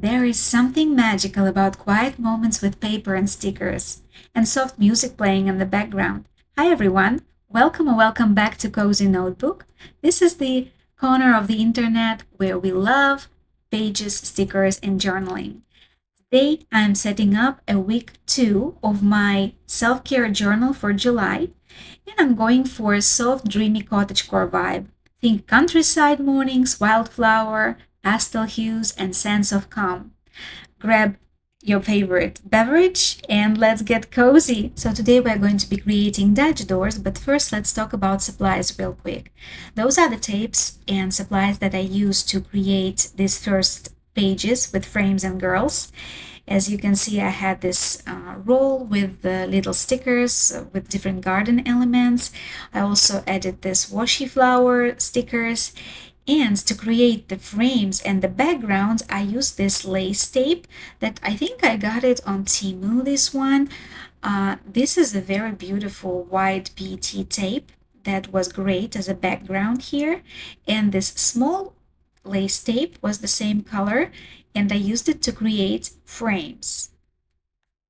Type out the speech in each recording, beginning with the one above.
There is something magical about quiet moments with paper and stickers, and soft music playing in the background. Hi everyone, welcome or welcome back to Cozy Notebook. This is the corner of the internet where we love pages, stickers, and journaling. Today I'm setting up a week 2 of my self-care journal for July, and I'm going for a soft, dreamy cottagecore vibe. Think countryside mornings, wildflower, pastel hues, and sense of calm. Grab your favorite beverage and let's get cozy. So today we're going to be creating Dutch doors, but first let's talk about supplies real quick. Those are the tapes and supplies that I used to create these first pages with frames and girls. As you can see, I had this roll with the little stickers with different garden elements. I also added this washi flower stickers. And to create the frames and the background, I used this lace tape that I think I got it on Temu, this one. This is a very beautiful white PET tape that was great as a background here. And this small lace tape was the same color, and I used it to create frames.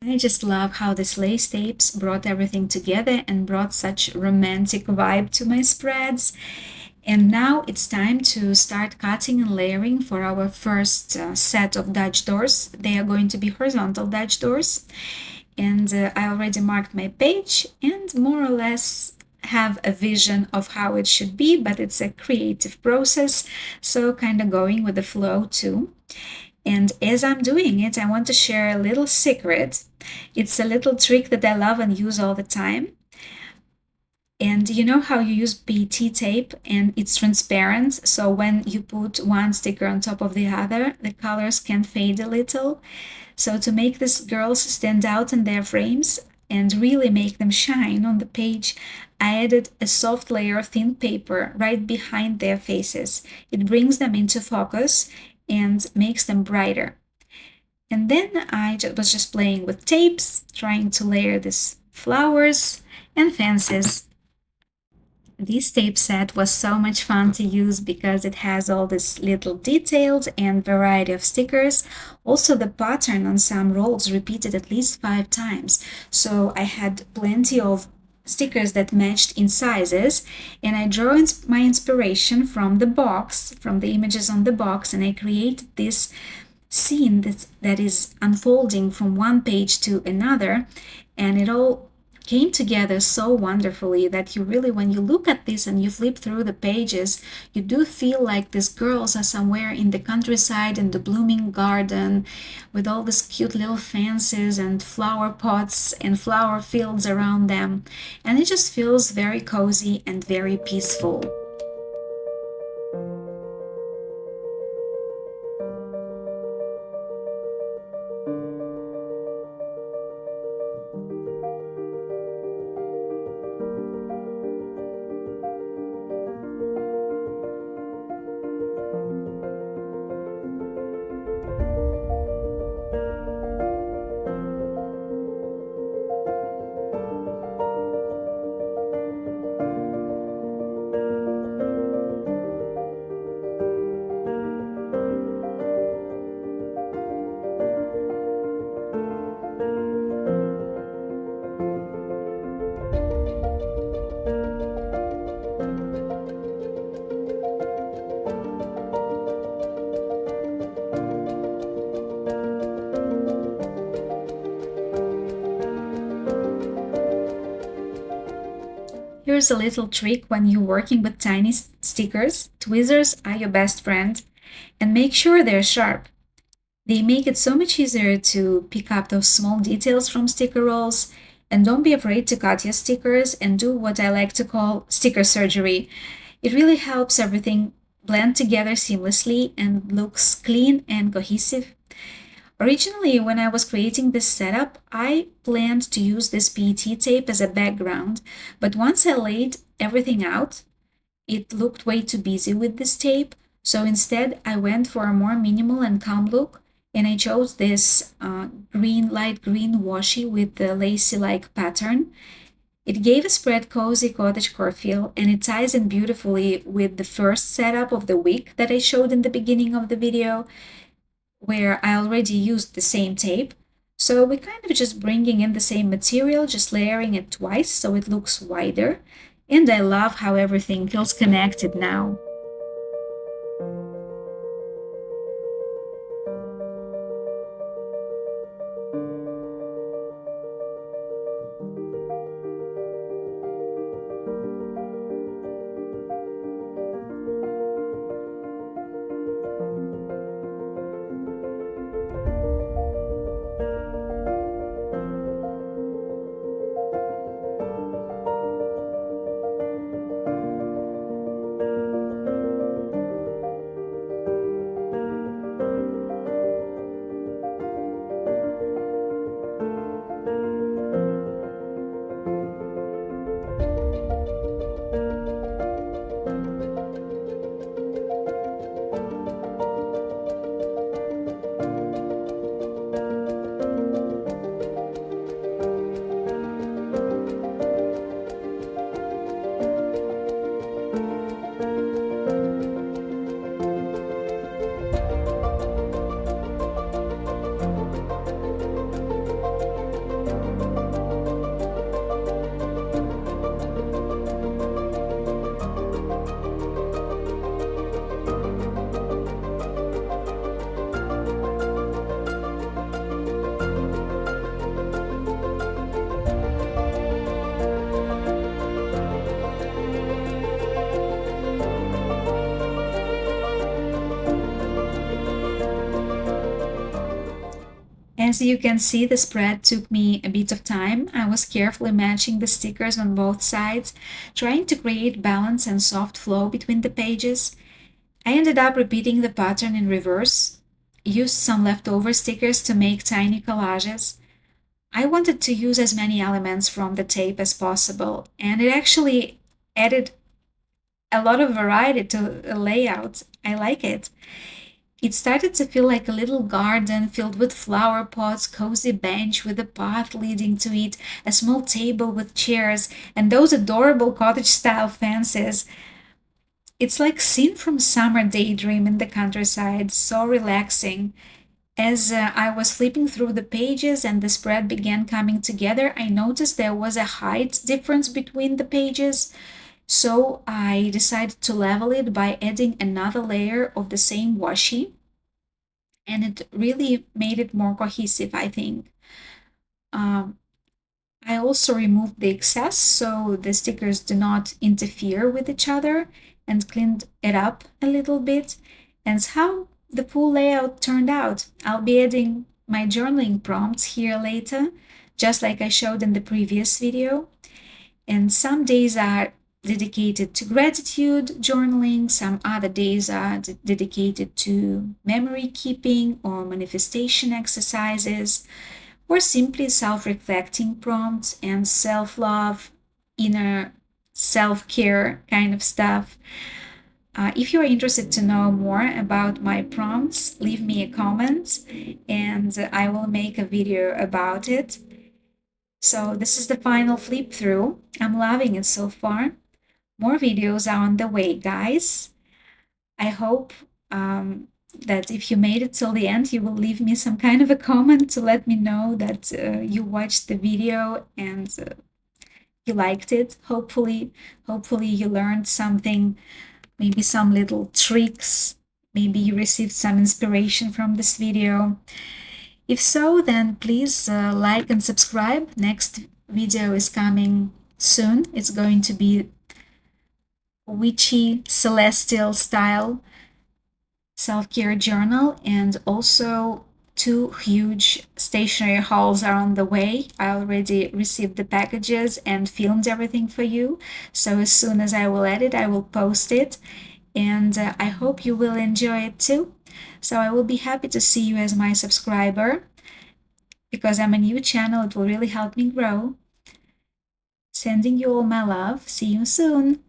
I just love how this lace tapes brought everything together and brought such romantic vibe to my spreads. And now it's time to start cutting and layering for our first set of Dutch doors. They are going to be horizontal Dutch doors. And I already marked my page and more or less have a vision of how it should be, but it's a creative process, so kind of going with the flow too. And as I'm doing it, I want to share a little secret. It's a little trick that I love and use all the time. And you know how you use PET tape and it's transparent, so when you put one sticker on top of the other, the colors can fade a little. So to make these girls stand out in their frames and really make them shine on the page, I added a soft layer of thin paper right behind their faces. It brings them into focus and makes them brighter. And then I was just playing with tapes, trying to layer these flowers and fences. This tape set was so much fun to use because it has all these little details and variety of stickers. Also, the pattern on some rolls repeated at least 5 times. So I had plenty of stickers that matched in sizes, and I drew my inspiration from the box, from the images on the box, and I created this scene that is unfolding from one page to another, and it all came together so wonderfully that you really, when you look at this and you flip through the pages, you do feel like these girls are somewhere in the countryside in the blooming garden with all these cute little fences and flower pots and flower fields around them. And it just feels very cozy and very peaceful. Here's a little trick when you're working with tiny stickers. Tweezers are your best friend, and make sure they're sharp. They make it so much easier to pick up those small details from sticker rolls. And don't be afraid to cut your stickers and do what I like to call sticker surgery. It really helps everything blend together seamlessly and looks clean and cohesive. Originally, when I was creating this setup, I planned to use this PET tape as a background, but once I laid everything out, it looked way too busy with this tape, so instead I went for a more minimal and calm look, and I chose this light green washi with the lacy-like pattern. It gave a spread cozy cottagecore feel, and it ties in beautifully with the first setup of the week that I showed in the beginning of the video. where I already used the same tape. So we're kind of just bringing in the same material, just layering it twice so it looks wider. And I love how everything feels connected now. As you can see, the spread took me a bit of time. I was carefully matching the stickers on both sides, trying to create balance and soft flow between the pages. I ended up repeating the pattern in reverse, used some leftover stickers to make tiny collages. I wanted to use as many elements from the tape as possible, and it actually added a lot of variety to the layout. I like it. It started to feel like a little garden filled with flower pots, cozy bench with a path leading to it, a small table with chairs, and those adorable cottage style fences. It's like scene from summer daydream in the countryside, so relaxing. As I was flipping through the pages and the spread began coming together, I noticed there was a height difference between the pages. So I decided to level it by adding another layer of the same washi, and it really made it more cohesive, I think. Um, I also removed the excess so the stickers do not interfere with each other and cleaned it up a little bit. And it's how the full layout turned out. I'll be adding my journaling prompts here later, just like I showed in the previous video. And some days are dedicated to gratitude journaling, some other days are dedicated to memory keeping or manifestation exercises, or simply self reflecting prompts and self love, inner self care kind of stuff. If you're interested to know more about my prompts, leave me a comment and I will make a video about it. So, this is the final flip through. I'm loving it so far. More videos are on the way, guys. I hope that if you made it till the end, you will leave me some kind of a comment to let me know that you watched the video and you liked it. Hopefully you learned something, maybe some little tricks. Maybe you received some inspiration from this video. If so, then please like and subscribe. Next video is coming soon. It's going to be witchy celestial style self-care journal, and also two huge stationery hauls are on the way. I already received the packages and filmed everything for you, so as soon as I will edit, I will post it, and I hope you will enjoy it too. So I will be happy to see you as my subscriber. Because I'm a new channel, it will really help me grow. Sending you all my love. See you soon.